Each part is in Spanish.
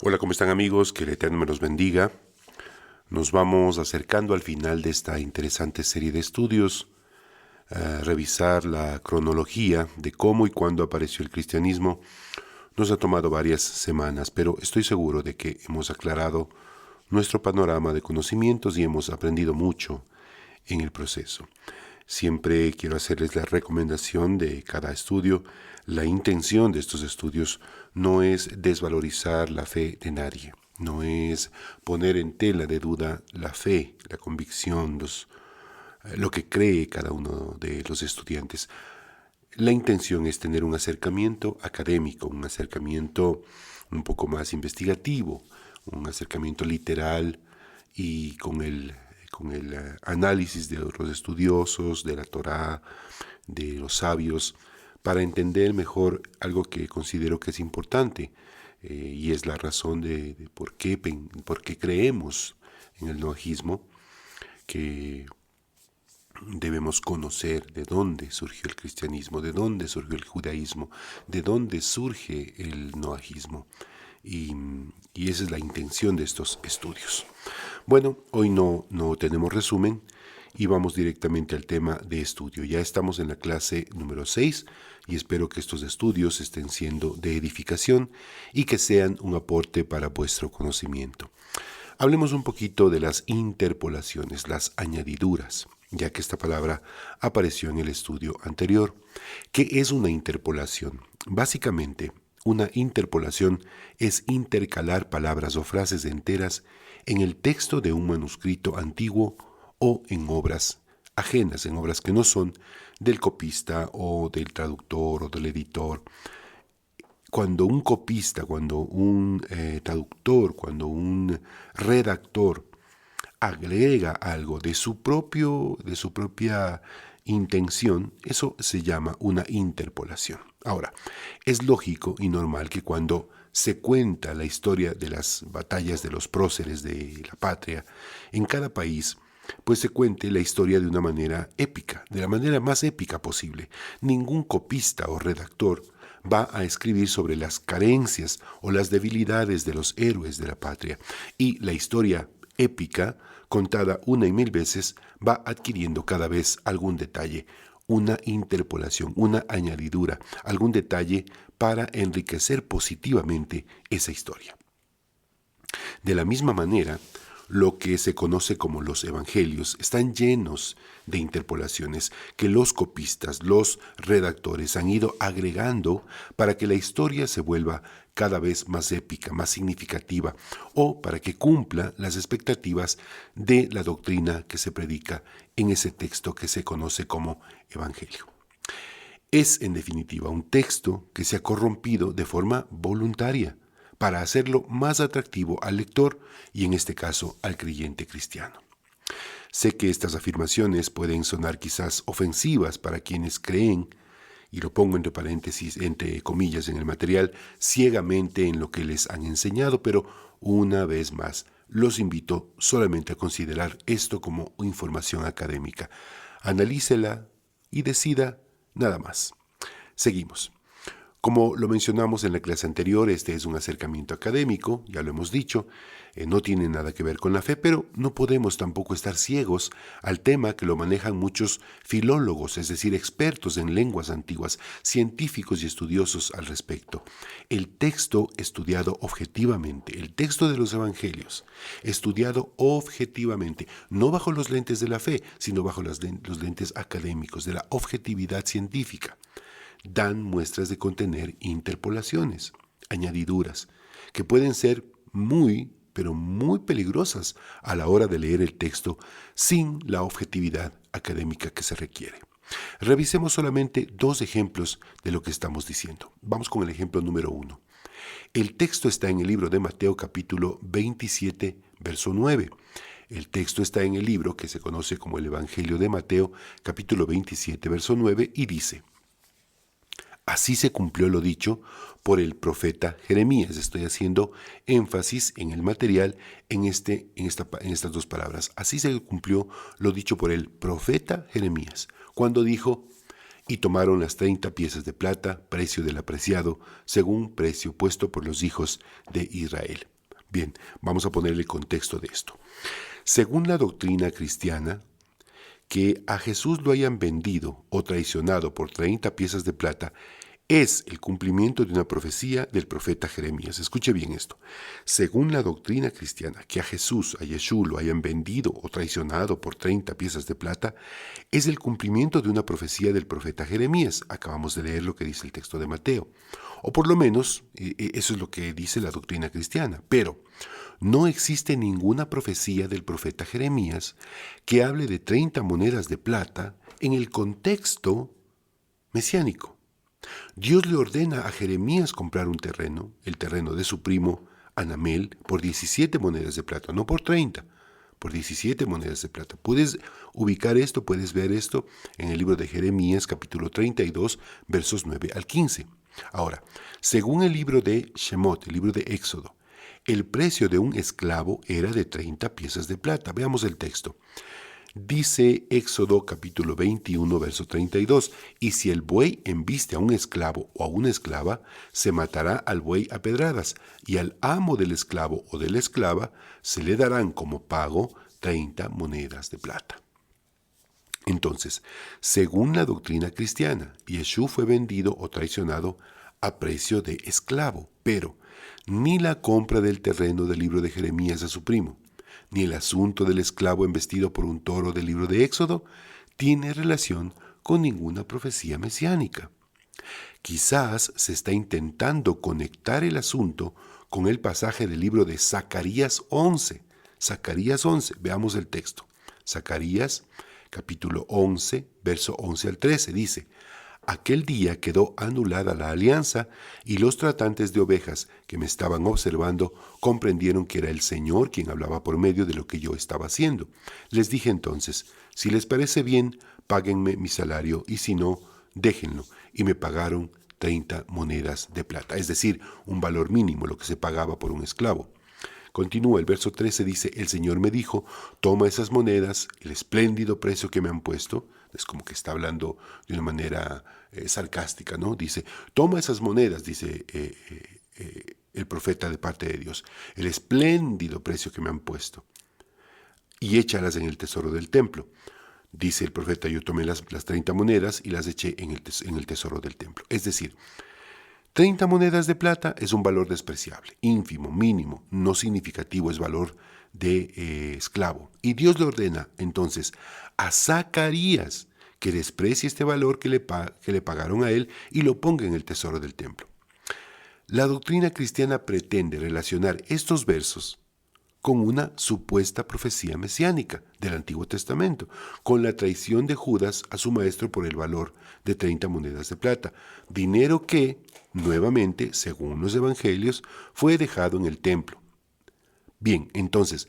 Hola, ¿cómo están amigos? Que el Eterno me los bendiga. Nos vamos acercando al final de esta interesante serie de estudios, a revisar la cronología de cómo y cuándo apareció el cristianismo. Nos ha tomado varias semanas, pero estoy seguro de que hemos aclarado nuestro panorama de conocimientos y hemos aprendido mucho en el proceso. Siempre quiero hacerles la recomendación de cada estudio. La intención de estos estudios no es desvalorizar la fe de nadie, no es poner en tela de duda la fe, la convicción, lo que cree cada uno de los estudiantes. La intención es tener un acercamiento académico, un acercamiento un poco más investigativo, un acercamiento literal y con el análisis de los estudiosos, de la Torá, de los sabios, para entender mejor algo que considero que es importante, y es la razón de por qué creemos en el noajismo, que debemos conocer de dónde surgió el cristianismo, de dónde surgió el judaísmo, de dónde surge el noajismo. Y esa es la intención de estos estudios. Bueno, hoy no tenemos resumen y vamos directamente al tema de estudio. Ya estamos en la clase número 6 y espero que estos estudios estén siendo de edificación y que sean un aporte para vuestro conocimiento. Hablemos un poquito de las interpolaciones, las añadiduras, ya que esta palabra apareció en el estudio anterior. ¿Qué es una interpolación? Básicamente, una interpolación es intercalar palabras o frases enteras en el texto de un manuscrito antiguo o en obras ajenas, en obras que no son del copista o del traductor o del editor. Cuando un copista, cuando un traductor, cuando un redactor agrega algo de su propia intención, eso se llama una interpolación. Ahora, es lógico y normal que cuando se cuenta la historia de las batallas de los próceres de la patria en cada país, pues se cuente la historia de una manera épica, de la manera más épica posible. Ningún copista o redactor va a escribir sobre las carencias o las debilidades de los héroes de la patria, y la historia épica, contada una y mil veces, va adquiriendo cada vez algún detalle, una interpolación, una añadidura, algún detalle para enriquecer positivamente esa historia. De la misma manera, lo que se conoce como los evangelios están llenos de interpolaciones que los copistas, los redactores han ido agregando para que la historia se vuelva cada vez más épica, más significativa, o para que cumpla las expectativas de la doctrina que se predica en ese texto que se conoce como evangelio. Es, en definitiva, un texto que se ha corrompido de forma voluntaria para hacerlo más atractivo al lector y, en este caso, al creyente cristiano. Sé que estas afirmaciones pueden sonar quizás ofensivas para quienes creen, y lo pongo entre paréntesis, entre comillas en el material, ciegamente en lo que les han enseñado, pero una vez más, los invito solamente a considerar esto como información académica. Analícela y decida nada más. Seguimos. Como lo mencionamos en la clase anterior, este es un acercamiento académico, ya lo hemos dicho, no tiene nada que ver con la fe, pero no podemos tampoco estar ciegos al tema que lo manejan muchos filólogos, es decir, expertos en lenguas antiguas, científicos y estudiosos al respecto. El texto estudiado objetivamente, el texto de los evangelios, estudiado objetivamente, no bajo los lentes de la fe, sino bajo los lentes académicos, de la objetividad científica, dan muestras de contener interpolaciones, añadiduras, que pueden ser muy, pero muy peligrosas a la hora de leer el texto sin la objetividad académica que se requiere. Revisemos solamente dos ejemplos de lo que estamos diciendo. Vamos con el ejemplo número 1. El texto está en el libro de Mateo capítulo 27, verso 9. El texto está en el libro que se conoce como el Evangelio de Mateo capítulo 27, verso 9, y dice: así se cumplió lo dicho por el profeta Jeremías. Estoy haciendo énfasis en el material en estas dos palabras. Así se cumplió lo dicho por el profeta Jeremías, cuando dijo: y tomaron las 30 piezas de plata, precio del apreciado, según precio puesto por los hijos de Israel. Bien, vamos a ponerle contexto de esto. Según la doctrina cristiana, que a Jesús lo hayan vendido o traicionado por 30 piezas de plata es el cumplimiento de una profecía del profeta Jeremías. Escuche bien esto. Según la doctrina cristiana, que a Jesús, a Yeshua, lo hayan vendido o traicionado por 30 piezas de plata, es el cumplimiento de una profecía del profeta Jeremías. Acabamos de leer lo que dice el texto de Mateo. O por lo menos, eso es lo que dice la doctrina cristiana. Pero no existe ninguna profecía del profeta Jeremías que hable de 30 monedas de plata en el contexto mesiánico. Dios le ordena a Jeremías comprar un terreno, el terreno de su primo Anamel, por 17 monedas de plata, no por 30, por 17 monedas de plata. Puedes ubicar esto, puedes ver esto en el libro de Jeremías, capítulo 32, versos 9 al 15. Ahora, según el libro de Shemot, el libro de Éxodo, el precio de un esclavo era de 30 piezas de plata. Veamos el texto. Dice Éxodo capítulo 21, verso 32, y si el buey embiste a un esclavo o a una esclava, se matará al buey a pedradas, y al amo del esclavo o de la esclava se le darán como pago 30 monedas de plata. Entonces, según la doctrina cristiana, Yeshua fue vendido o traicionado a precio de esclavo, pero ni la compra del terreno del libro de Jeremías a su primo, ni el asunto del esclavo embestido por un toro del libro de Éxodo tiene relación con ninguna profecía mesiánica. Quizás se está intentando conectar el asunto con el pasaje del libro de Zacarías 11. Zacarías 11, veamos el texto. Zacarías capítulo 11, verso 11 al 13, dice: Aquel día quedó anulada la alianza y los tratantes de ovejas que me estaban observando comprendieron que era el Señor quien hablaba por medio de lo que yo estaba haciendo. Les dije entonces, si les parece bien, páguenme mi salario y si no, déjenlo. Y me pagaron 30 monedas de plata, es decir, un valor mínimo, lo que se pagaba por un esclavo. Continúa, el verso 13 dice, el Señor me dijo, toma esas monedas, el espléndido precio que me han puesto. Es como que está hablando de una manera sarcástica, ¿no? Dice, toma esas monedas, dice el profeta de parte de Dios, el espléndido precio que me han puesto, y échalas en el tesoro del templo. Dice el profeta, yo tomé las 30 monedas y las eché en el tesoro del templo. Es decir, 30 monedas de plata es un valor despreciable, ínfimo, mínimo, no significativo, es valor de esclavo. Y Dios le ordena entonces a Zacarías que desprecie este valor que le pagaron a él y lo ponga en el tesoro del templo. La doctrina cristiana pretende relacionar estos versos con una supuesta profecía mesiánica del Antiguo Testamento, con la traición de Judas a su maestro por el valor de 30 monedas de plata, dinero que, nuevamente, según los evangelios, fue dejado en el templo. Bien, entonces,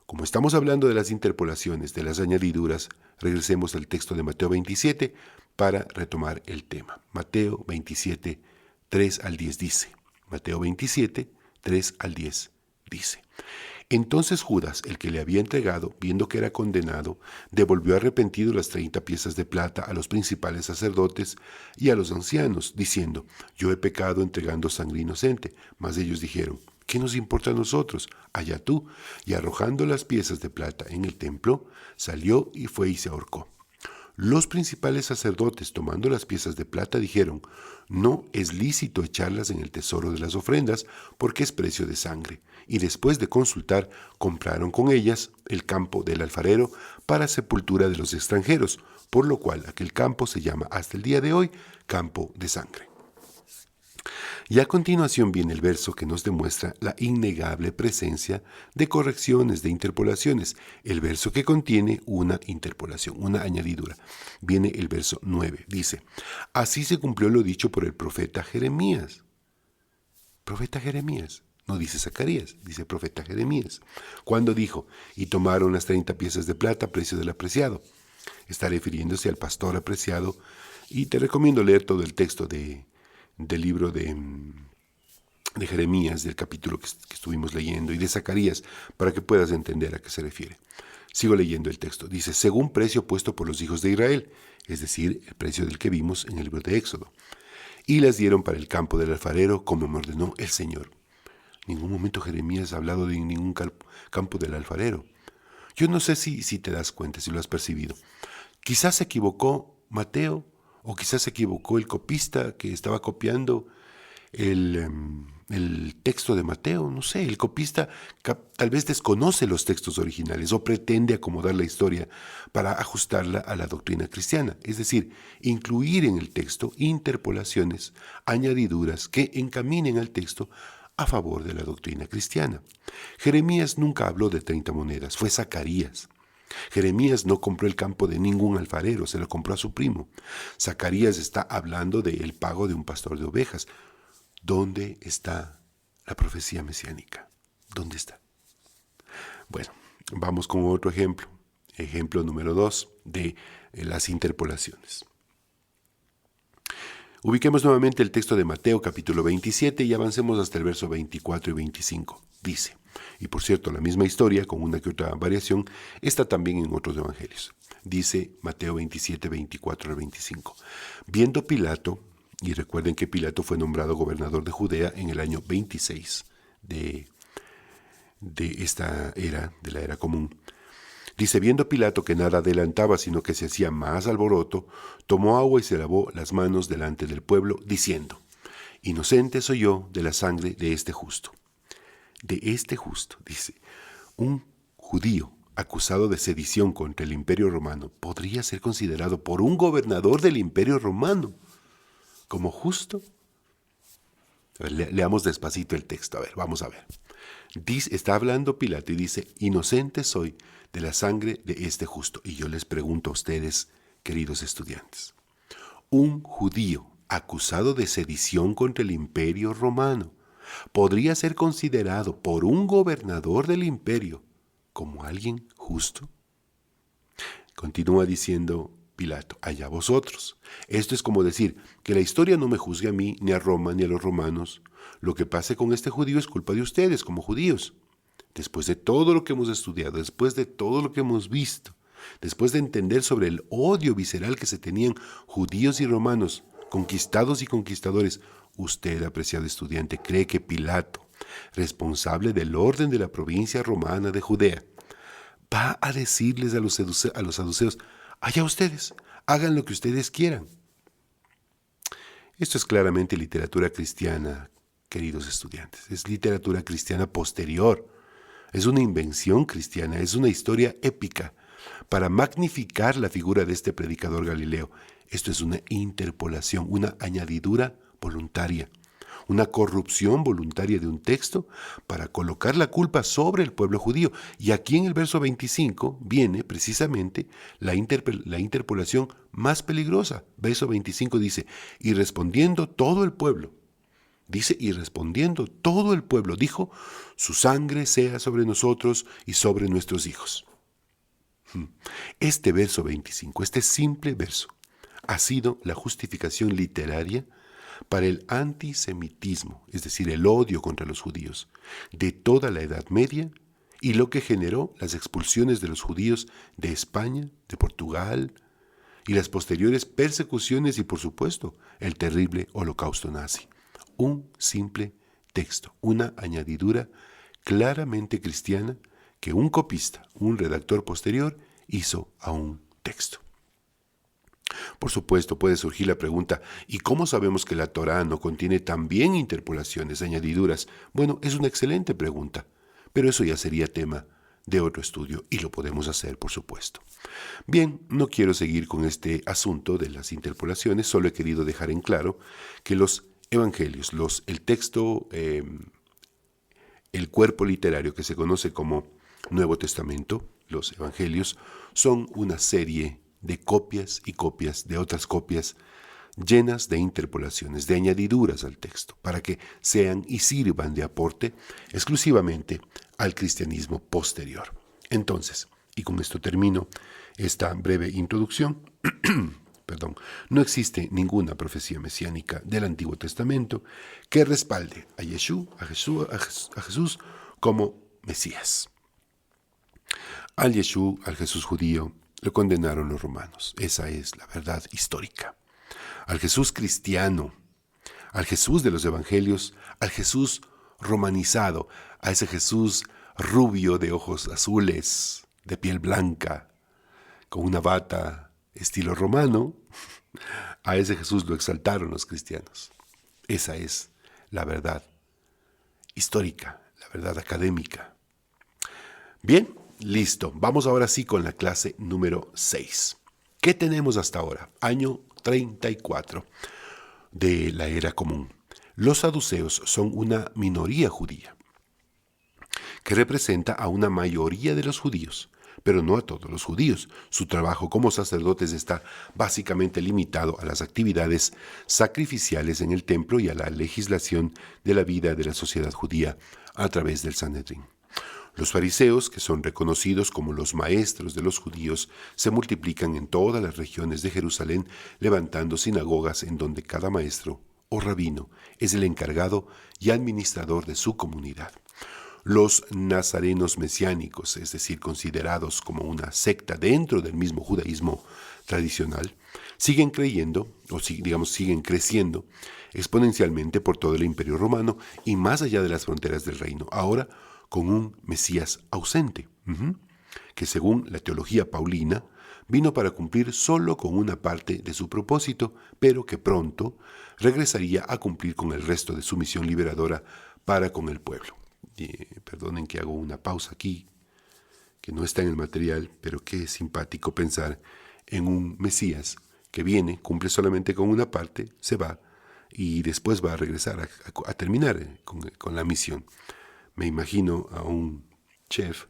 como estamos hablando de las interpolaciones, de las añadiduras, regresemos al texto de Mateo 27 para retomar el tema. Mateo 27, 3 al 10 dice. Mateo 27, 3 al 10 dice. Entonces Judas, el que le había entregado, viendo que era condenado, devolvió arrepentido las 30 piezas de plata a los principales sacerdotes y a los ancianos, diciendo, yo he pecado entregando sangre inocente. Mas ellos dijeron, ¿qué nos importa a nosotros? Allá tú. Y arrojando las piezas de plata en el templo, salió y fue y se ahorcó. Los principales sacerdotes, tomando las piezas de plata, dijeron, no es lícito echarlas en el tesoro de las ofrendas, porque es precio de sangre. Y después de consultar, compraron con ellas el campo del alfarero para sepultura de los extranjeros, por lo cual aquel campo se llama hasta el día de hoy campo de sangre. Y a continuación viene el verso que nos demuestra la innegable presencia de correcciones, de interpolaciones. El verso que contiene una interpolación, una añadidura. Viene el verso 9. Dice, así se cumplió lo dicho por el profeta Jeremías. Profeta Jeremías. No dice Zacarías, dice profeta Jeremías. Cuando dijo, y tomaron las 30 piezas de plata, precio del apreciado. Está refiriéndose al pastor apreciado. Y te recomiendo leer todo el texto del libro de Jeremías, del capítulo que estuvimos leyendo, y de Zacarías, para que puedas entender a qué se refiere. Sigo leyendo el texto. Dice, según precio puesto por los hijos de Israel, es decir, el precio del que vimos en el libro de Éxodo. Y las dieron para el campo del alfarero, como me ordenó el Señor. En ningún momento Jeremías ha hablado de ningún campo del alfarero. Yo no sé si te das cuenta, si lo has percibido. Quizás se equivocó Mateo, o quizás se equivocó el copista que estaba copiando el texto de Mateo. No sé, el copista tal vez desconoce los textos originales o pretende acomodar la historia para ajustarla a la doctrina cristiana. Es decir, incluir en el texto interpolaciones, añadiduras que encaminen al texto a favor de la doctrina cristiana. Jeremías nunca habló de 30 monedas, fue Zacarías. Jeremías no compró el campo de ningún alfarero, se lo compró a su primo. Zacarías está hablando del pago de un pastor de ovejas. ¿Dónde está la profecía mesiánica? ¿Dónde está? Bueno, vamos con otro ejemplo. Ejemplo número 2 de las interpolaciones. Ubiquemos nuevamente el texto de Mateo capítulo 27 y avancemos hasta el verso 24 y 25. Dice, y por cierto, la misma historia, con una que otra variación, está también en otros evangelios. Dice Mateo 27, 24 al 25. Viendo Pilato, y recuerden que Pilato fue nombrado gobernador de Judea en el año 26 de esta era, de la era común. Dice, viendo Pilato que nada adelantaba, sino que se hacía más alboroto, tomó agua y se lavó las manos delante del pueblo, diciendo, inocente soy yo de la sangre de este justo. De este justo, dice, un judío acusado de sedición contra el Imperio Romano podría ser considerado por un gobernador del Imperio Romano como justo. A ver, leamos despacito el texto, a ver, vamos a ver. Está hablando Pilato y dice, inocente soy de la sangre de este justo. Y yo les pregunto a ustedes, queridos estudiantes, un judío acusado de sedición contra el Imperio Romano podría ser considerado por un gobernador del imperio como alguien justo. Continúa diciendo Pilato, allá vosotros. Esto es como decir que la historia no me juzgue a mí, ni a Roma, ni a los romanos. Lo que pase con este judío es culpa de ustedes, como judíos. Después de todo lo que hemos estudiado, después de todo lo que hemos visto, después de entender sobre el odio visceral que se tenían judíos y romanos, conquistados y conquistadores, usted, apreciado estudiante, cree que Pilato, responsable del orden de la provincia romana de Judea, va a decirles a los saduceos, allá ustedes, hagan lo que ustedes quieran. Esto es claramente literatura cristiana, queridos estudiantes. Es literatura cristiana posterior. Es una invención cristiana, es una historia épica para magnificar la figura de este predicador galileo. Esto es una interpolación, una añadidura voluntaria, una corrupción voluntaria de un texto para colocar la culpa sobre el pueblo judío. Y aquí en el verso 25 viene precisamente la interpolación más peligrosa. Verso 25 dice, y respondiendo todo el pueblo, dijo, su sangre sea sobre nosotros y sobre nuestros hijos. Este verso 25, este simple verso, ha sido la justificación literaria para el antisemitismo, es decir, el odio contra los judíos, de toda la Edad Media y lo que generó las expulsiones de los judíos de España, de Portugal y las posteriores persecuciones y, por supuesto, el terrible holocausto nazi. Un simple texto, una añadidura claramente cristiana que un copista, un redactor posterior, hizo a un texto. Por supuesto, puede surgir la pregunta, ¿y cómo sabemos que la Torá no contiene también interpolaciones, añadiduras? Bueno, es una excelente pregunta, pero eso ya sería tema de otro estudio y lo podemos hacer, por supuesto. Bien, no quiero seguir con este asunto de las interpolaciones, solo he querido dejar en claro que los evangelios, el texto, el cuerpo literario que se conoce como Nuevo Testamento, los evangelios, son una serie de copias y copias de otras copias llenas de interpolaciones, de añadiduras al texto, para que sean y sirvan de aporte exclusivamente al cristianismo posterior. Entonces, y con esto termino esta breve introducción, no existe ninguna profecía mesiánica del Antiguo Testamento que respalde a Jesús como Mesías. Al Jesús judío, lo condenaron los romanos. Esa es la verdad histórica. Al Jesús cristiano, al Jesús de los evangelios, al Jesús romanizado, a ese Jesús rubio de ojos azules, de piel blanca, con una bata estilo romano. A ese Jesús lo exaltaron los cristianos. Esa es la verdad histórica, la verdad académica. Bien, listo. Vamos ahora sí con la clase número 6. ¿Qué tenemos hasta ahora? Año 34 de la era común. Los saduceos son una minoría judía que representa a una mayoría de los judíos, pero no a todos los judíos. Su trabajo como sacerdotes está básicamente limitado a las actividades sacrificiales en el templo y a la legislación de la vida de la sociedad judía a través del Sanedrín. Los fariseos, que son reconocidos como los maestros de los judíos, se multiplican en todas las regiones de Jerusalén, levantando sinagogas en donde cada maestro o rabino es el encargado y administrador de su comunidad. Los nazarenos mesiánicos, es decir, considerados como una secta dentro del mismo judaísmo tradicional, siguen creyendo, siguen creciendo exponencialmente por todo el Imperio Romano y más allá de las fronteras del reino, ahora con un Mesías ausente, que según la teología paulina, vino para cumplir solo con una parte de su propósito, pero que pronto regresaría a cumplir con el resto de su misión liberadora para con el pueblo. Perdonen que hago una pausa aquí, que no está en el material, pero qué simpático pensar en un Mesías que viene, cumple solamente con una parte, se va y después va a regresar a terminar con la misión. Me imagino a un chef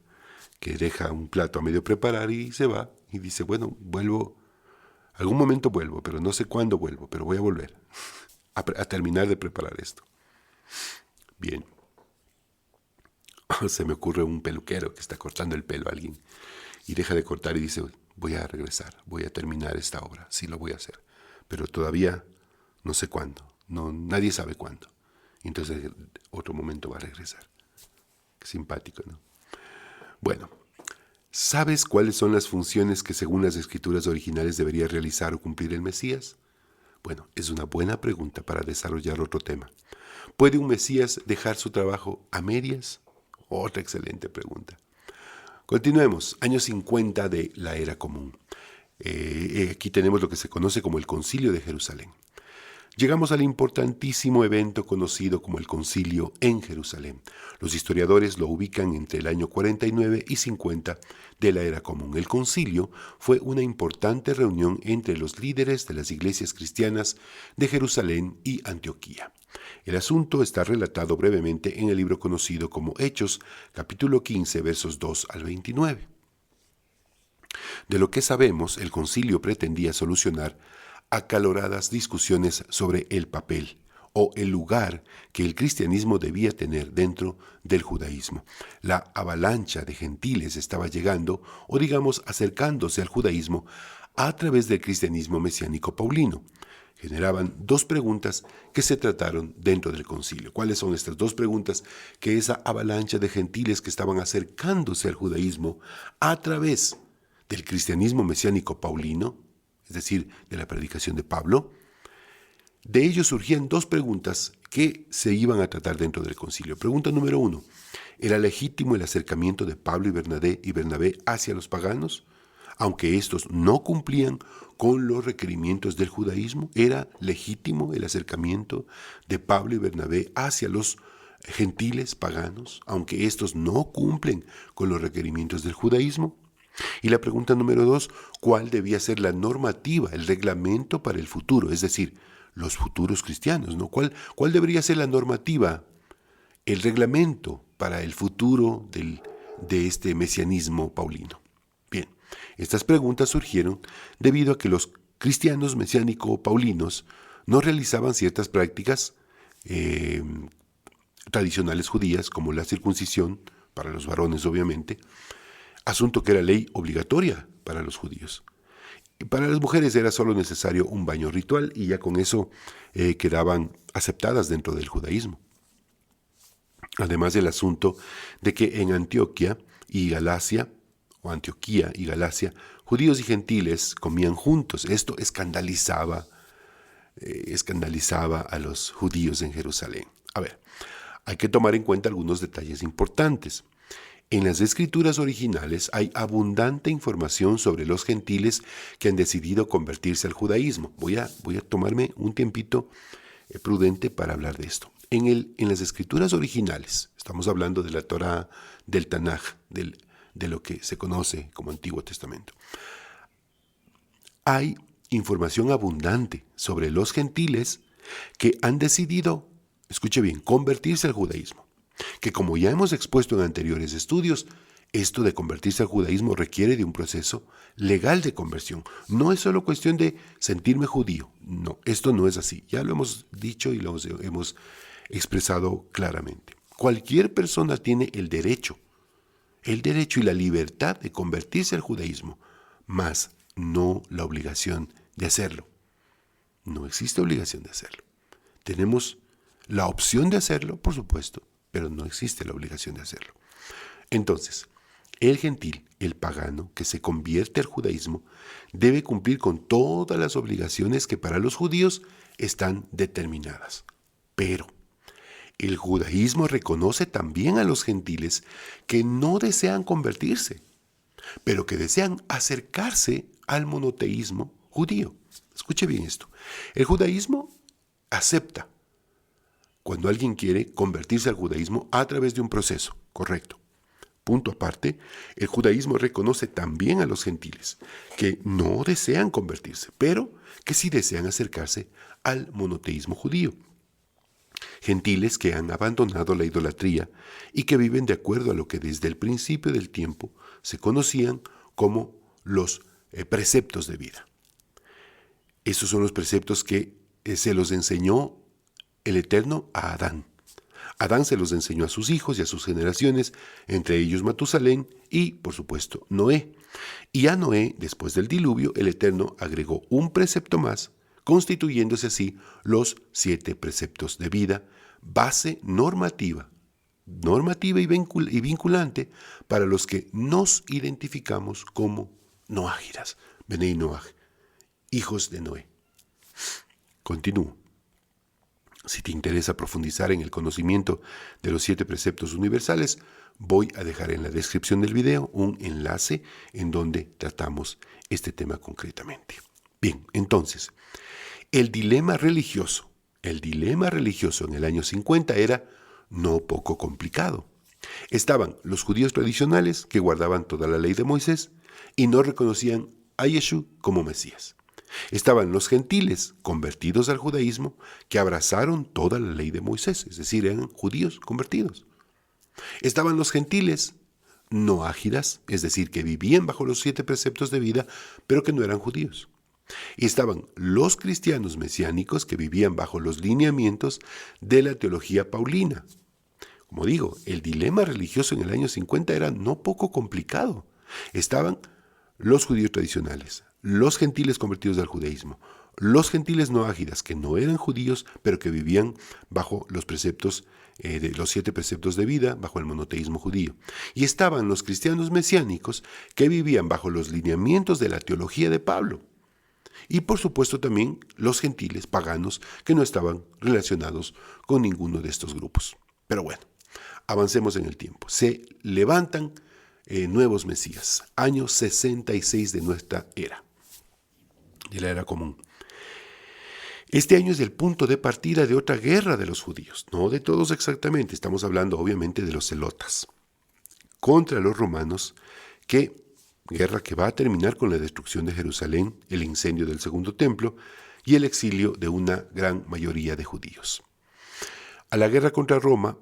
que deja un plato a medio preparar y se va y dice, bueno, vuelvo, algún momento vuelvo, pero no sé cuándo vuelvo, pero voy a volver a terminar de preparar esto. Bien. Se me ocurre un peluquero que está cortando el pelo a alguien y deja de cortar y dice, voy a regresar, voy a terminar esta obra, sí lo voy a hacer, pero todavía no sé cuándo, nadie sabe cuándo. Entonces otro momento va a regresar. Qué simpático, ¿no? Bueno, ¿sabes cuáles son las funciones que según las escrituras originales debería realizar o cumplir el Mesías? Bueno, es una buena pregunta para desarrollar otro tema. ¿Puede un Mesías dejar su trabajo a medias? Otra excelente pregunta. Continuemos, años 50 de la era común. Aquí tenemos lo que se conoce como el Concilio de Jerusalén. Llegamos al importantísimo evento conocido como el Concilio en Jerusalén. Los historiadores lo ubican entre el año 49 y 50 de la era común. El concilio fue una importante reunión entre los líderes de las iglesias cristianas de Jerusalén y Antioquía. El asunto está relatado brevemente en el libro conocido como Hechos, capítulo 15, versos 2 al 29. De lo que sabemos, el concilio pretendía solucionar acaloradas discusiones sobre el papel o el lugar que el cristianismo debía tener dentro del judaísmo. La avalancha de gentiles estaba llegando, o digamos acercándose al judaísmo, a través del cristianismo mesiánico paulino. Generaban dos preguntas que se trataron dentro del concilio. ¿Cuáles son estas dos preguntas que esa avalancha de gentiles que estaban acercándose al judaísmo a través del cristianismo mesiánico paulino, es decir, de la predicación de Pablo? De ellos surgían dos preguntas que se iban a tratar dentro del concilio. Pregunta número 1. ¿Era legítimo el acercamiento de Pablo y Bernabé hacia los paganos, aunque estos no cumplían con los requerimientos del judaísmo? ¿Era legítimo el acercamiento de Pablo y Bernabé hacia los gentiles paganos, aunque estos no cumplen con los requerimientos del judaísmo? Y la pregunta número 2, ¿cuál debía ser la normativa, el reglamento para el futuro? Es decir, los futuros cristianos, ¿no? ¿Cuál debería ser la normativa, el reglamento para el futuro de este mesianismo paulino? Bien, estas preguntas surgieron debido a que los cristianos mesiánico-paulinos no realizaban ciertas prácticas tradicionales judías, como la circuncisión, para los varones obviamente, asunto que era ley obligatoria para los judíos. Y para las mujeres era solo necesario un baño ritual y ya con eso quedaban aceptadas dentro del judaísmo. Además del asunto de que en Antioquía y Galacia, judíos y gentiles comían juntos. Esto escandalizaba a los judíos en Jerusalén. A ver, Hay que tomar en cuenta algunos detalles importantes. En las escrituras originales hay abundante información sobre los gentiles que han decidido convertirse al judaísmo. Voy a tomarme un tiempito prudente para hablar de esto. En las escrituras originales, estamos hablando de la Torá, del Tanaj, de lo que se conoce como Antiguo Testamento, hay información abundante sobre los gentiles que han decidido, escuche bien, convertirse al judaísmo. Que como ya hemos expuesto en anteriores estudios, esto de convertirse al judaísmo requiere de un proceso legal de conversión. No es solo cuestión de sentirme judío. No, esto no es así. Ya lo hemos dicho y lo hemos expresado claramente. Cualquier persona tiene el derecho y la libertad de convertirse al judaísmo, mas no la obligación de hacerlo. No existe obligación de hacerlo. Tenemos la opción de hacerlo, por supuesto, pero no existe la obligación de hacerlo. Entonces, el gentil, el pagano, que se convierte al judaísmo, debe cumplir con todas las obligaciones que para los judíos están determinadas. Pero el judaísmo reconoce también a los gentiles que no desean convertirse, pero que desean acercarse al monoteísmo judío. Escuche bien esto. El judaísmo acepta cuando alguien quiere convertirse al judaísmo a través de un proceso, correcto. Punto aparte, el judaísmo reconoce también a los gentiles que no desean convertirse, pero que sí desean acercarse al monoteísmo judío. Gentiles que han abandonado la idolatría y que viven de acuerdo a lo que desde el principio del tiempo se conocían como los preceptos de vida. Esos son los preceptos que se los enseñó el Eterno a Adán. Adán se los enseñó a sus hijos y a sus generaciones, entre ellos Matusalén y, por supuesto, Noé. Y a Noé, después del diluvio, el Eterno agregó un precepto más, constituyéndose así los 7 preceptos de vida, base normativa y vinculante para los que nos identificamos como Noágiras, Benei Noaj, hijos de Noé. Continúo. Si te interesa profundizar en el conocimiento de los 7 preceptos universales, voy a dejar en la descripción del video un enlace en donde tratamos este tema concretamente. Bien, entonces, el dilema religioso en el año 50 era no poco complicado. Estaban los judíos tradicionales que guardaban toda la ley de Moisés y no reconocían a Yeshua como Mesías. Estaban los gentiles convertidos al judaísmo que abrazaron toda la ley de Moisés, es decir, eran judíos convertidos. Estaban los gentiles noágidas, es decir, que vivían bajo los 7 preceptos de vida, pero que no eran judíos. Y estaban los cristianos mesiánicos que vivían bajo los lineamientos de la teología paulina. Como digo, el dilema religioso en el año 50 era no poco complicado. Estaban los judíos tradicionales, los gentiles convertidos al judaísmo, los gentiles noágidas que no eran judíos, pero que vivían bajo los preceptos de los 7 preceptos de vida, bajo el monoteísmo judío. Y estaban los cristianos mesiánicos que vivían bajo los lineamientos de la teología de Pablo. Y por supuesto también los gentiles paganos que no estaban relacionados con ninguno de estos grupos. Pero bueno, avancemos en el tiempo. Se levantan nuevos mesías, año 66 de nuestra era, de la era común. Este año es el punto de partida de otra guerra de los judíos, no de todos exactamente, estamos hablando obviamente de los celotas, contra los romanos, guerra que va a terminar con la destrucción de Jerusalén, el incendio del segundo templo y el exilio de una gran mayoría de judíos. A la guerra contra Roma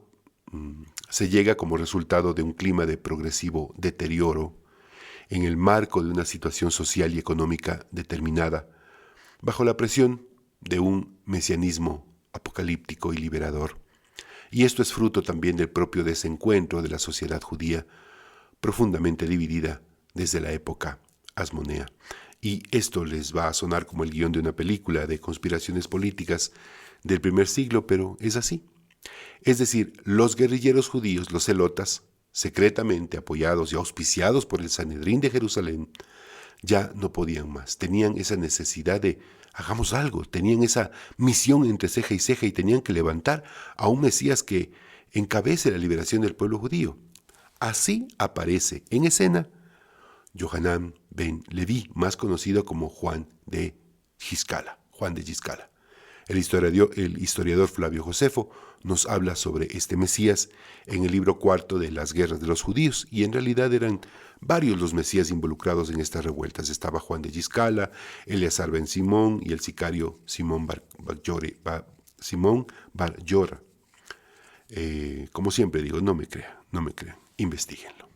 se llega como resultado de un clima de progresivo deterioro en el marco de una situación social y económica determinada, bajo la presión de un mesianismo apocalíptico y liberador. Y esto es fruto también del propio desencuentro de la sociedad judía, profundamente dividida desde la época asmonea. Y esto les va a sonar como el guión de una película de conspiraciones políticas del primer siglo, pero es así. Es decir, los guerrilleros judíos, los celotas, secretamente apoyados y auspiciados por el Sanedrín de Jerusalén, ya no podían más. Tenían esa necesidad de hagamos algo, tenían esa misión entre ceja y tenían que levantar a un Mesías que encabece la liberación del pueblo judío. Así aparece en escena Yohanan ben Leví, más conocido como Juan de Giscala. El historiador Flavio Josefo nos habla sobre este Mesías en el libro cuarto de las guerras de los judíos, y en realidad eran varios los Mesías involucrados en estas revueltas. Estaba Juan de Giscala, Eleazar ben Simón y el sicario Simón Bar Yora. Como siempre digo, no me crean, investíguenlo.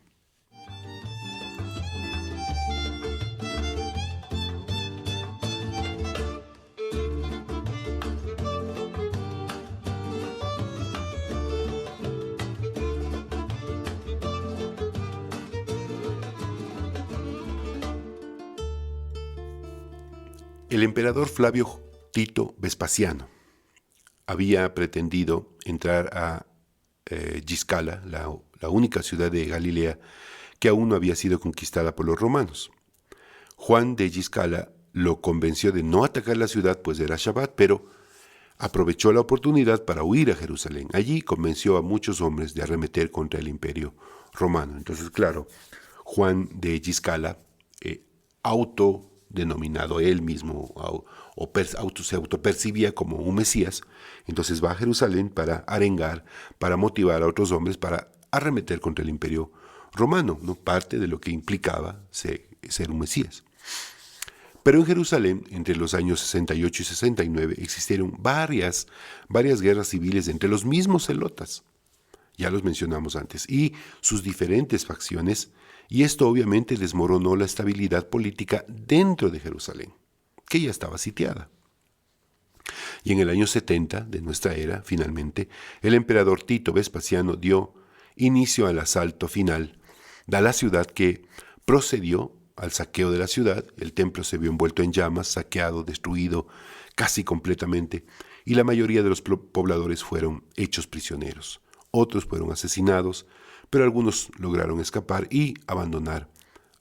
El emperador Flavio Tito Vespasiano había pretendido entrar a Giscala, la única ciudad de Galilea que aún no había sido conquistada por los romanos. Juan de Giscala lo convenció de no atacar la ciudad, pues era Shabbat, pero aprovechó la oportunidad para huir a Jerusalén. Allí convenció a muchos hombres de arremeter contra el imperio romano. Entonces, claro, Juan de Giscala, autodenominado él mismo, se autopercibía como un Mesías, entonces va a Jerusalén para arengar, para motivar a otros hombres para arremeter contra el imperio romano, ¿no? Parte de lo que implicaba ser un Mesías. Pero en Jerusalén, entre los años 68 y 69, existieron varias guerras civiles entre los mismos celotas, ya los mencionamos antes, y sus diferentes facciones, y esto obviamente desmoronó la estabilidad política dentro de Jerusalén, que ya estaba sitiada. Y en el año 70 de nuestra era, finalmente, el emperador Tito Vespasiano dio inicio al asalto final de la ciudad, que procedió al saqueo de la ciudad. El templo se vio envuelto en llamas, saqueado, destruido casi completamente, y la mayoría de los pobladores fueron hechos prisioneros. Otros fueron asesinados, pero algunos lograron escapar y abandonar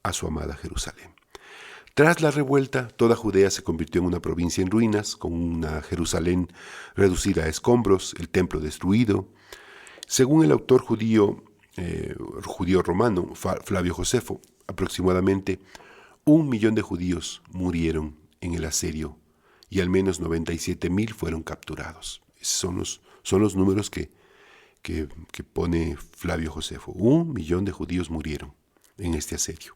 a su amada Jerusalén. Tras la revuelta, toda Judea se convirtió en una provincia en ruinas, con una Jerusalén reducida a escombros, el templo destruido. Según el autor judío romano Flavio Josefo, aproximadamente 1 millón de judíos murieron en el asedio y al menos 97,000 fueron capturados. Esos son los números que pone Flavio Josefo. 1 millón de judíos murieron en este asedio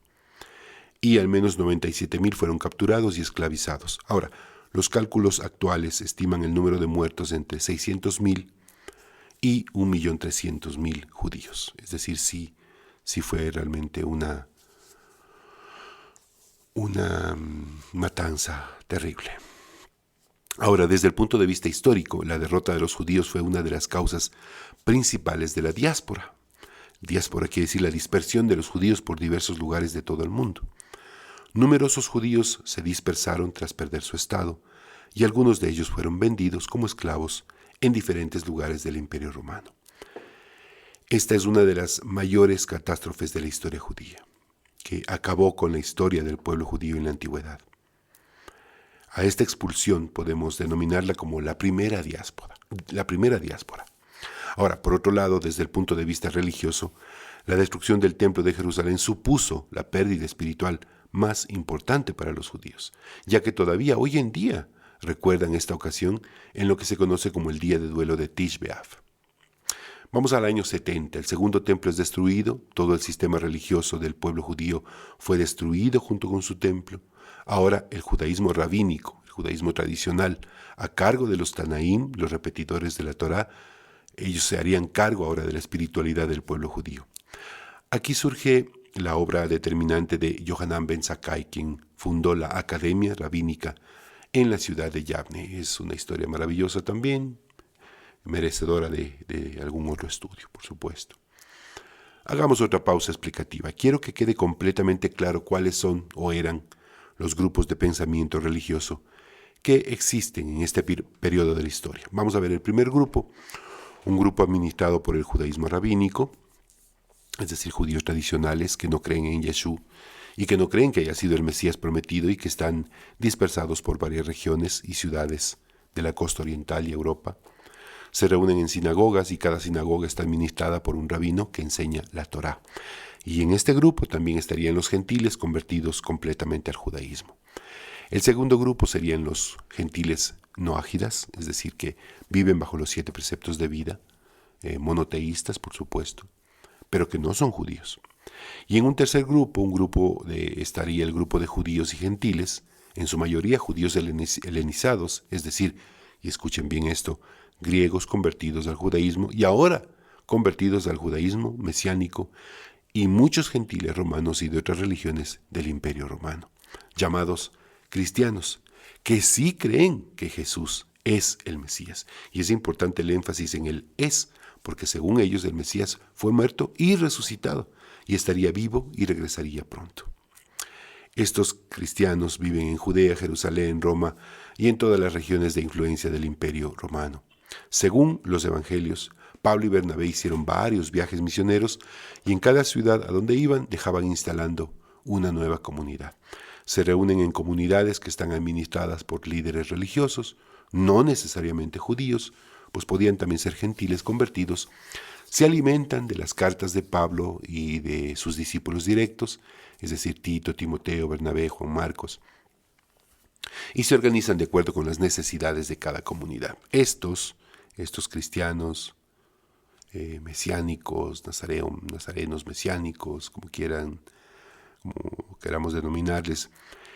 y al menos 97,000 fueron capturados y esclavizados. Ahora, los cálculos actuales estiman el número de muertos entre 600,000 y 1.300.000 judíos. Es decir, sí fue realmente una matanza terrible. Ahora, desde el punto de vista histórico, la derrota de los judíos fue una de las causas principales de la diáspora. Diáspora quiere decir la dispersión de los judíos por diversos lugares de todo el mundo. Numerosos judíos se dispersaron tras perder su estado, y algunos de ellos fueron vendidos como esclavos en diferentes lugares del Imperio Romano. Esta es una de las mayores catástrofes de la historia judía, que acabó con la historia del pueblo judío en la antigüedad. A esta expulsión podemos denominarla como la primera diáspora. Ahora, por otro lado, desde el punto de vista religioso, la destrucción del Templo de Jerusalén supuso la pérdida espiritual más importante para los judíos, ya que todavía hoy en día recuerdan esta ocasión en lo que se conoce como el día de duelo de Tish B'Av. Vamos al año 70, el segundo templo es destruido, todo el sistema religioso del pueblo judío fue destruido junto con su templo. Ahora el judaísmo rabínico, el judaísmo tradicional, a cargo de los Tanaim, los repetidores de la Torá, ellos se harían cargo ahora de la espiritualidad del pueblo judío. Aquí surge la obra determinante de Yohanan ben Zakkai, quien fundó la Academia Rabínica en la ciudad de Yavne. Es una historia maravillosa también, merecedora de algún otro estudio, por supuesto. Hagamos otra pausa explicativa. Quiero que quede completamente claro cuáles son o eran los grupos de pensamiento religioso que existen en este periodo de la historia. Vamos a ver el primer grupo, un grupo administrado por el judaísmo rabínico, es decir, judíos tradicionales que no creen en Yeshua y que no creen que haya sido el Mesías prometido y que están dispersados por varias regiones y ciudades de la costa oriental y Europa. Se reúnen en sinagogas y cada sinagoga está administrada por un rabino que enseña la Torá. Y en este grupo también estarían los gentiles convertidos completamente al judaísmo. El segundo grupo serían los gentiles no ágidas, es decir, que viven bajo los 7 preceptos de vida, monoteístas, por supuesto, pero que no son judíos. Y en un tercer grupo, estaría el grupo de judíos y gentiles, en su mayoría judíos helenizados, es decir, y escuchen bien esto, griegos convertidos al judaísmo y ahora convertidos al judaísmo mesiánico, y muchos gentiles romanos y de otras religiones del Imperio Romano, llamados cristianos, que sí creen que Jesús es el Mesías. Y es importante el énfasis en el es, porque según ellos el Mesías fue muerto y resucitado, y estaría vivo y regresaría pronto. Estos cristianos viven en Judea, Jerusalén, Roma y en todas las regiones de influencia del Imperio Romano. Según los evangelios, Pablo y Bernabé hicieron varios viajes misioneros y en cada ciudad a donde iban dejaban instalando una nueva comunidad. Se reúnen en comunidades que están administradas por líderes religiosos, no necesariamente judíos, pues podían también ser gentiles convertidos. Se alimentan de las cartas de Pablo y de sus discípulos directos, es decir, Tito, Timoteo, Bernabé, Juan Marcos, y se organizan de acuerdo con las necesidades de cada comunidad. Estos cristianos mesiánicos, nazarenos mesiánicos, como queramos denominarles,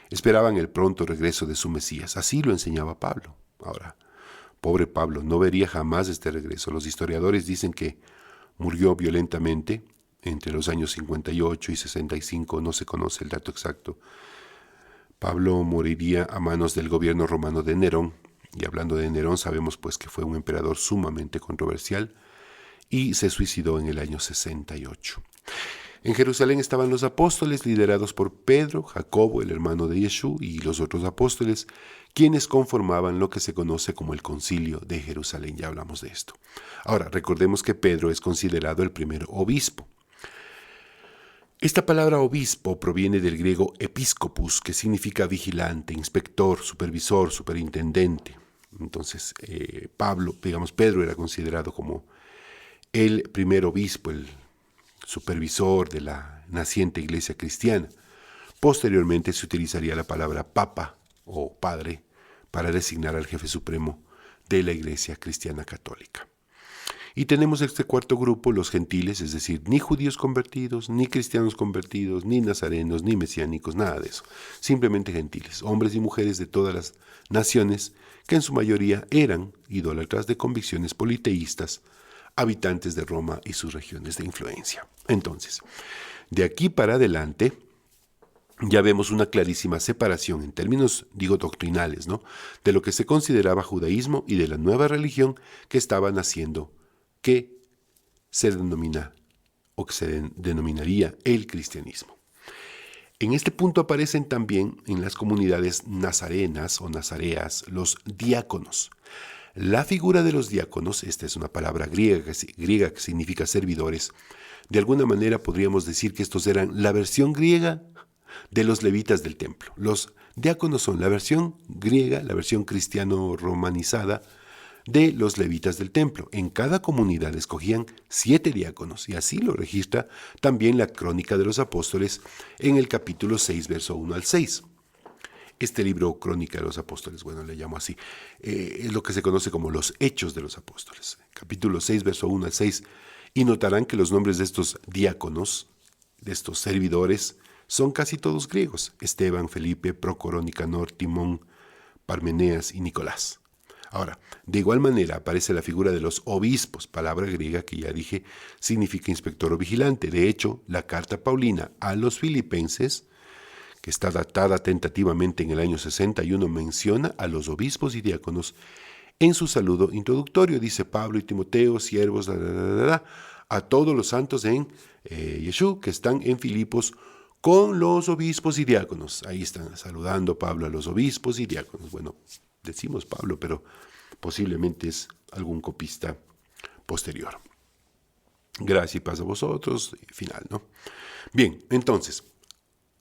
esperaban el pronto regreso de su Mesías. Así lo enseñaba Pablo. Ahora, pobre Pablo, no vería jamás este regreso. Los historiadores dicen que murió violentamente entre los años 58 y 65, no se conoce el dato exacto. Pablo moriría a manos del gobierno romano de Nerón, y hablando de Nerón sabemos pues que fue un emperador sumamente controversial, y se suicidó en el año 68. En Jerusalén estaban los apóstoles liderados por Pedro, Jacobo, el hermano de Yeshua, y los otros apóstoles, quienes conformaban lo que se conoce como el Concilio de Jerusalén. Ya hablamos de esto. Ahora, recordemos que Pedro es considerado el primer obispo. Esta palabra obispo proviene del griego episcopus, que significa vigilante, inspector, supervisor, superintendente. Entonces, Pedro era considerado como el primer obispo, el supervisor de la naciente iglesia cristiana. Posteriormente se utilizaría la palabra papa o padre para designar al jefe supremo de la iglesia cristiana católica. Y tenemos este cuarto grupo, los gentiles, es decir, ni judíos convertidos, ni cristianos convertidos, ni nazarenos, ni mesiánicos, nada de eso. Simplemente gentiles, hombres y mujeres de todas las naciones que en su mayoría eran idólatras de convicciones politeístas, habitantes de Roma y sus regiones de influencia. Entonces, de aquí para adelante, ya vemos una clarísima separación en términos, doctrinales, ¿no?, de lo que se consideraba judaísmo y de la nueva religión que estaba naciendo, que se denomina o que se denominaría el cristianismo. En este punto aparecen también en las comunidades nazarenas o nazareas los diáconos. La figura de los diáconos, esta es una palabra griega que significa servidores. De alguna manera podríamos decir que estos eran la versión griega de los levitas del templo. Los diáconos son la versión griega, la versión cristiano-romanizada de los levitas del templo. En cada comunidad escogían 7 diáconos, y así lo registra también la Crónica de los Apóstoles en el capítulo 6, verso 1 al 6. Este libro, Crónica de los Apóstoles, le llamo así, es lo que se conoce como los Hechos de los Apóstoles. Capítulo 6, verso 1 al 6. Y notarán que los nombres de estos diáconos, de estos servidores, son casi todos griegos: Esteban, Felipe, Prócoro, Nicanor, Timón, Parmeneas y Nicolás. Ahora, de igual manera aparece la figura de los obispos, palabra griega que ya dije significa inspector o vigilante. De hecho, la carta paulina a los filipenses, que está datada tentativamente en el año 61, menciona a los obispos y diáconos en su saludo introductorio. Dice Pablo y Timoteo, siervos, a todos los santos en Yeshua que están en Filipos, con los obispos y diáconos. Ahí están saludando Pablo a los obispos y diáconos. Bueno, decimos Pablo, pero posiblemente es algún copista posterior. Gracia y paz a vosotros, final, ¿no? Bien, entonces,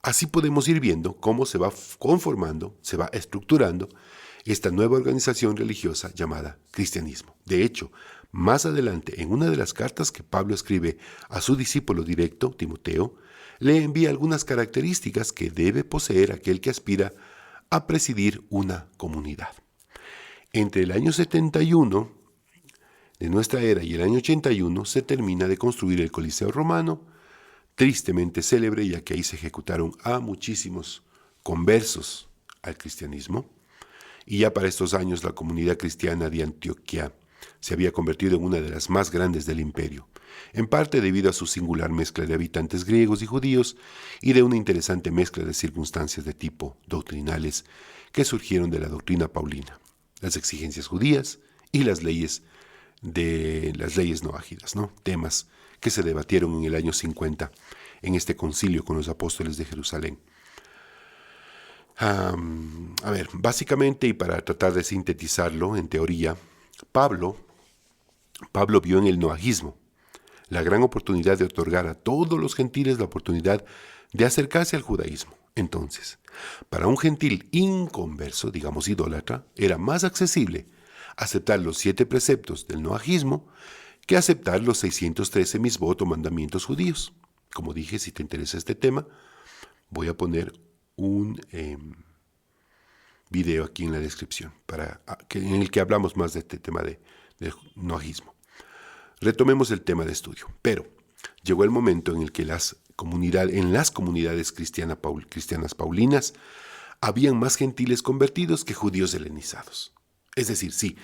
así podemos ir viendo cómo se va conformando, se va estructurando esta nueva organización religiosa llamada cristianismo. De hecho, más adelante, en una de las cartas que Pablo escribe a su discípulo directo, Timoteo, le envía algunas características que debe poseer aquel que aspira a presidir una comunidad. Entre el año 71 de nuestra era y el año 81 se termina de construir el Coliseo Romano, tristemente célebre, ya que ahí se ejecutaron a muchísimos conversos al cristianismo, y ya para estos años la comunidad cristiana de Antioquía se había convertido en una de las más grandes del imperio, en parte debido a su singular mezcla de habitantes griegos y judíos y de una interesante mezcla de circunstancias de tipo doctrinales que surgieron de la doctrina paulina, las exigencias judías y las leyes noágidas, ¿no? Temas que se debatieron en el año 50 en este concilio con los apóstoles de Jerusalén. Básicamente, y para tratar de sintetizarlo en teoría, Pablo vio en el noagismo la gran oportunidad de otorgar a todos los gentiles la oportunidad de acercarse al judaísmo. Entonces, para un gentil inconverso, digamos idólatra, era más accesible aceptar los 7 preceptos del noagismo que aceptar los 613 misbot o mandamientos judíos. Como dije, si te interesa este tema, voy a poner un video aquí en la descripción en el que hablamos más de este tema de noagismo. Retomemos el tema de estudio. Pero llegó el momento en el que en las comunidades cristianas paulinas habían más gentiles convertidos que judíos helenizados. Es decir, sí,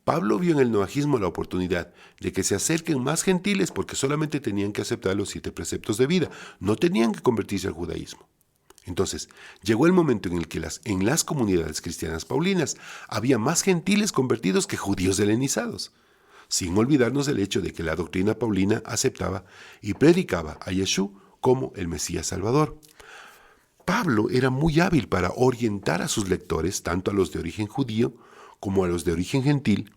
Pablo vio en el noagismo la oportunidad de que se acerquen más gentiles porque solamente tenían que aceptar los 7 preceptos de vida, no tenían que convertirse al judaísmo. Entonces, llegó el momento en el que en las comunidades cristianas paulinas había más gentiles convertidos que judíos helenizados, sin olvidarnos del hecho de que la doctrina paulina aceptaba y predicaba a Yeshua como el Mesías Salvador. Pablo era muy hábil para orientar a sus lectores, tanto a los de origen judío como a los de origen gentil,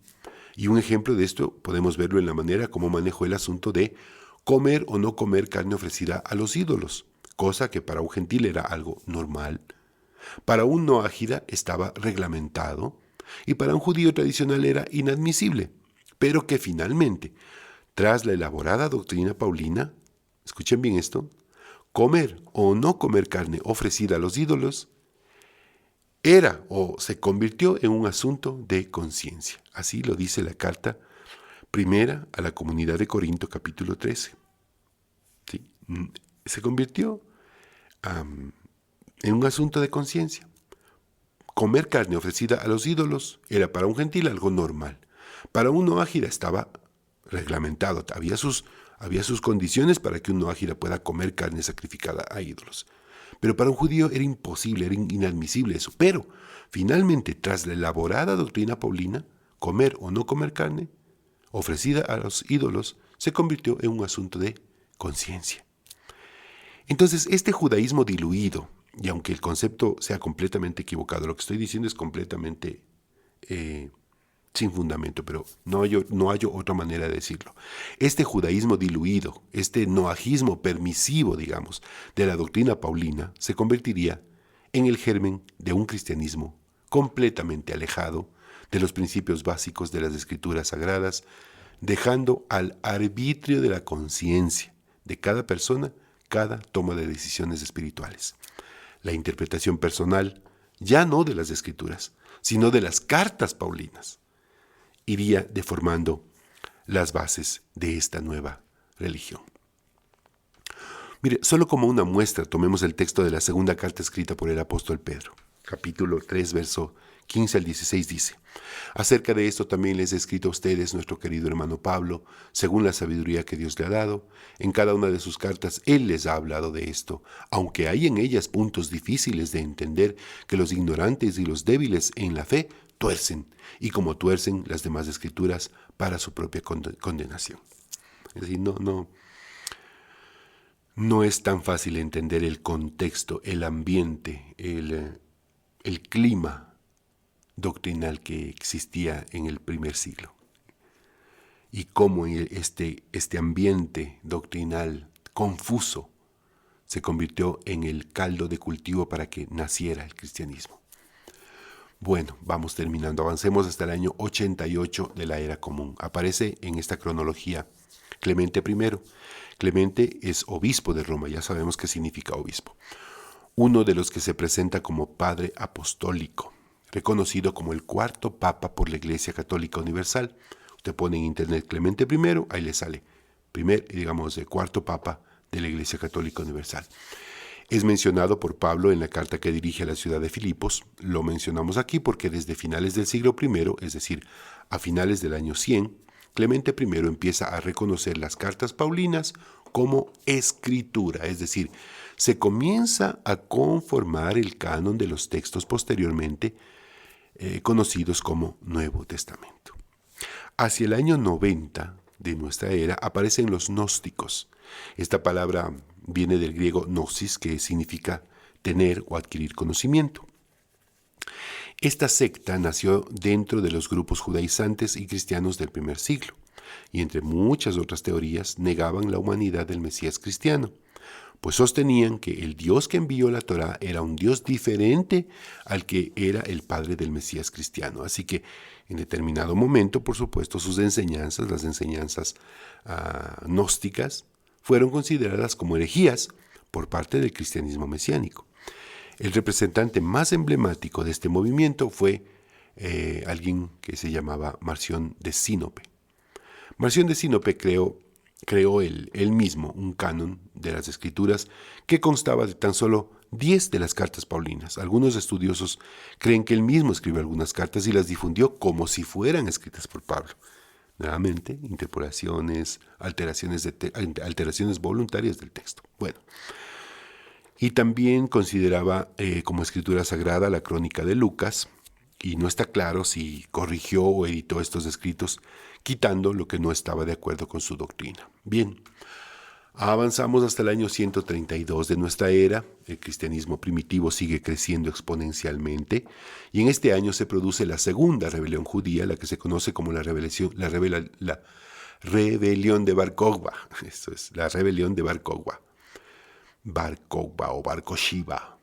y un ejemplo de esto podemos verlo en la manera como manejó el asunto de comer o no comer carne ofrecida a los ídolos, cosa que para un gentil era algo normal, para un noágida estaba reglamentado, y para un judío tradicional era inadmisible, pero que finalmente, tras la elaborada doctrina paulina, escuchen bien esto, comer o no comer carne ofrecida a los ídolos era o se convirtió en un asunto de conciencia. Así lo dice la carta primera a la comunidad de Corinto, capítulo 13. ¿Sí? Se convirtió en un asunto de conciencia. Comer carne ofrecida a los ídolos era para un gentil algo normal. Para un noágida estaba reglamentado, había sus condiciones para que un noágida pueda comer carne sacrificada a ídolos. Pero para un judío era imposible, era inadmisible eso. Pero, finalmente, tras la elaborada doctrina paulina, comer o no comer carne ofrecida a los ídolos se convirtió en un asunto de conciencia. Entonces, este judaísmo diluido, y aunque el concepto sea completamente equivocado, lo que estoy diciendo es completamente sin fundamento, pero no hallo otra manera de decirlo. Este judaísmo diluido, este noagismo permisivo, digamos, de la doctrina paulina, se convertiría en el germen de un cristianismo completamente alejado de los principios básicos de las escrituras sagradas, dejando al arbitrio de la conciencia de cada persona cada toma de decisiones espirituales. La interpretación personal, ya no de las escrituras, sino de las cartas paulinas, iría deformando las bases de esta nueva religión. Mire, solo como una muestra, tomemos el texto de la segunda carta escrita por el apóstol Pedro. Capítulo 3, verso 15 al 16 dice: acerca de esto también les he escrito a ustedes, nuestro querido hermano Pablo, según la sabiduría que Dios le ha dado. En cada una de sus cartas él les ha hablado de esto, aunque hay en ellas puntos difíciles de entender que los ignorantes y los débiles en la fe tuercen, y como tuercen las demás escrituras para su propia condenación. Es decir, no es tan fácil entender el contexto, el ambiente, el clima doctrinal que existía en el primer siglo. Y cómo este ambiente doctrinal confuso se convirtió en el caldo de cultivo para que naciera el cristianismo. Bueno, vamos terminando. Avancemos hasta el año 88 de la Era Común. Aparece en esta cronología Clemente I. Clemente es obispo de Roma, ya sabemos qué significa obispo. Uno de los que se presenta como padre apostólico, reconocido como el cuarto papa por la Iglesia Católica Universal. Usted pone en internet Clemente I, ahí le sale. El cuarto papa de la Iglesia Católica Universal. Es mencionado por Pablo en la carta que dirige a la ciudad de Filipos. Lo mencionamos aquí porque desde finales del siglo I, es decir, a finales del año 100, Clemente I empieza a reconocer las cartas paulinas como escritura, es decir, se comienza a conformar el canon de los textos posteriormente conocidos como Nuevo Testamento. Hacia el año 90 de nuestra era aparecen los gnósticos. Esta palabra viene del griego gnosis, que significa tener o adquirir conocimiento. Esta secta nació dentro de los grupos judaizantes y cristianos del primer siglo, y entre muchas otras teorías negaban la humanidad del Mesías cristiano, pues sostenían que el Dios que envió la Torá era un Dios diferente al que era el padre del Mesías cristiano. Así que en determinado momento, por supuesto, sus enseñanzas, las enseñanzas gnósticas, fueron consideradas como herejías por parte del cristianismo mesiánico. El representante más emblemático de este movimiento fue alguien que se llamaba Marción de Sinope. Marción de Sinope creó él mismo un canon de las escrituras que constaba de tan solo 10 de las cartas paulinas. Algunos estudiosos creen que él mismo escribió algunas cartas y las difundió como si fueran escritas por Pablo. Nuevamente, interpolaciones, alteraciones voluntarias del texto. Bueno, y también consideraba como escritura sagrada la crónica de Lucas, y no está claro si corrigió o editó estos escritos, quitando lo que no estaba de acuerdo con su doctrina. Bien, avanzamos hasta el año 132 de nuestra era. El cristianismo primitivo sigue creciendo exponencialmente, y en este año se produce la segunda rebelión judía, la que se conoce como la rebelión de Bar Kokhba. Esto es, la rebelión de Bar Kokhba. Bar Kokhba o Bar Kokhba.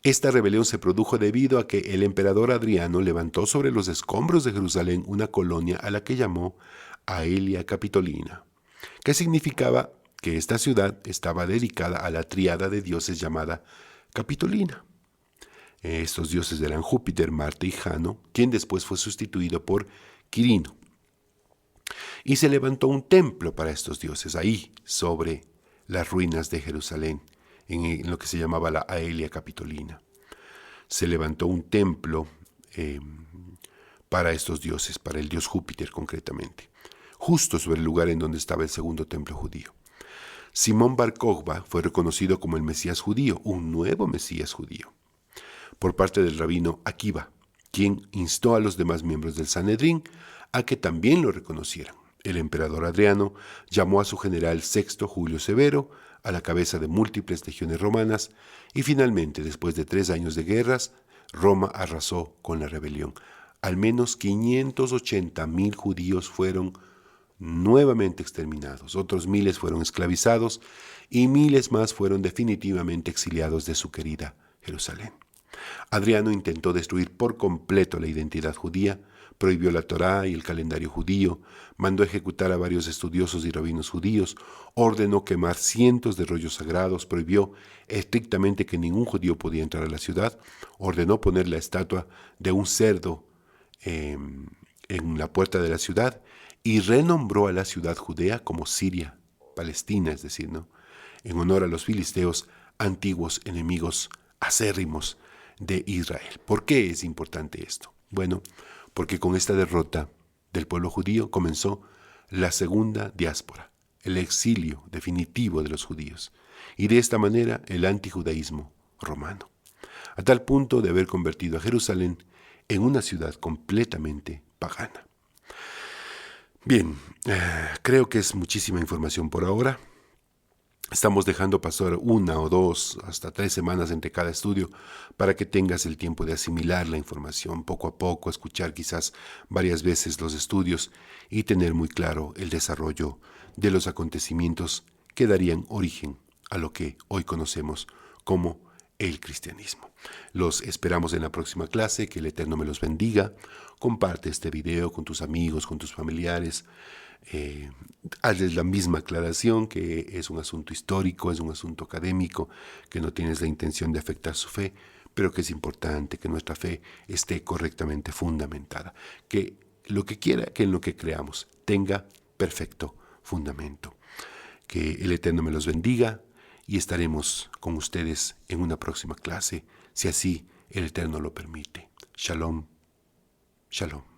Esta rebelión se produjo debido a que el emperador Adriano levantó sobre los escombros de Jerusalén una colonia a la que llamó Aelia Capitolina, que significaba que esta ciudad estaba dedicada a la tríada de dioses llamada Capitolina. Estos dioses eran Júpiter, Marte y Jano, quien después fue sustituido por Quirino. Y se levantó un templo para estos dioses ahí, sobre las ruinas de Jerusalén, en lo que se llamaba la Aelia Capitolina. Se levantó un templo para estos dioses, para el dios Júpiter concretamente, justo sobre el lugar en donde estaba el segundo templo judío. Simón Bar Kokhba fue reconocido como el Mesías judío, un nuevo Mesías judío, por parte del rabino Akiva, quien instó a los demás miembros del Sanedrín a que también lo reconocieran. El emperador Adriano llamó a su general Sexto Julio Severo a la cabeza de múltiples legiones romanas, y finalmente, después de 3 años de guerras, Roma arrasó con la rebelión. Al menos 580,000 judíos fueron nuevamente exterminados, otros miles fueron esclavizados y miles más fueron definitivamente exiliados de su querida Jerusalén. Adriano intentó destruir por completo la identidad judía, prohibió la Torá y el calendario judío, mandó ejecutar a varios estudiosos y rabinos judíos, ordenó quemar cientos de rollos sagrados, prohibió estrictamente que ningún judío podía entrar a la ciudad, ordenó poner la estatua de un cerdo en la puerta de la ciudad y renombró a la ciudad judea como Siria, Palestina, es decir, ¿no?, en honor a los filisteos, antiguos enemigos acérrimos de Israel. ¿Por qué es importante esto? Bueno, porque con esta derrota del pueblo judío comenzó la segunda diáspora, el exilio definitivo de los judíos, y de esta manera el antijudaísmo romano, a tal punto de haber convertido a Jerusalén en una ciudad completamente pagana. Bien, creo que es muchísima información por ahora. Estamos dejando pasar 1 o 2, hasta 3 semanas entre cada estudio para que tengas el tiempo de asimilar la información poco a poco, escuchar quizás varias veces los estudios y tener muy claro el desarrollo de los acontecimientos que darían origen a lo que hoy conocemos como el cristianismo. Los esperamos en la próxima clase. Que el Eterno me los bendiga. Comparte este video con tus amigos, con tus familiares. Hazles la misma aclaración, que es un asunto histórico, es un asunto académico, que no tienes la intención de afectar su fe, pero que es importante que nuestra fe esté correctamente fundamentada. Que lo que quiera que en lo que creamos tenga perfecto fundamento. Que el Eterno me los bendiga y estaremos con ustedes en una próxima clase, si así el Eterno lo permite. Shalom, shalom.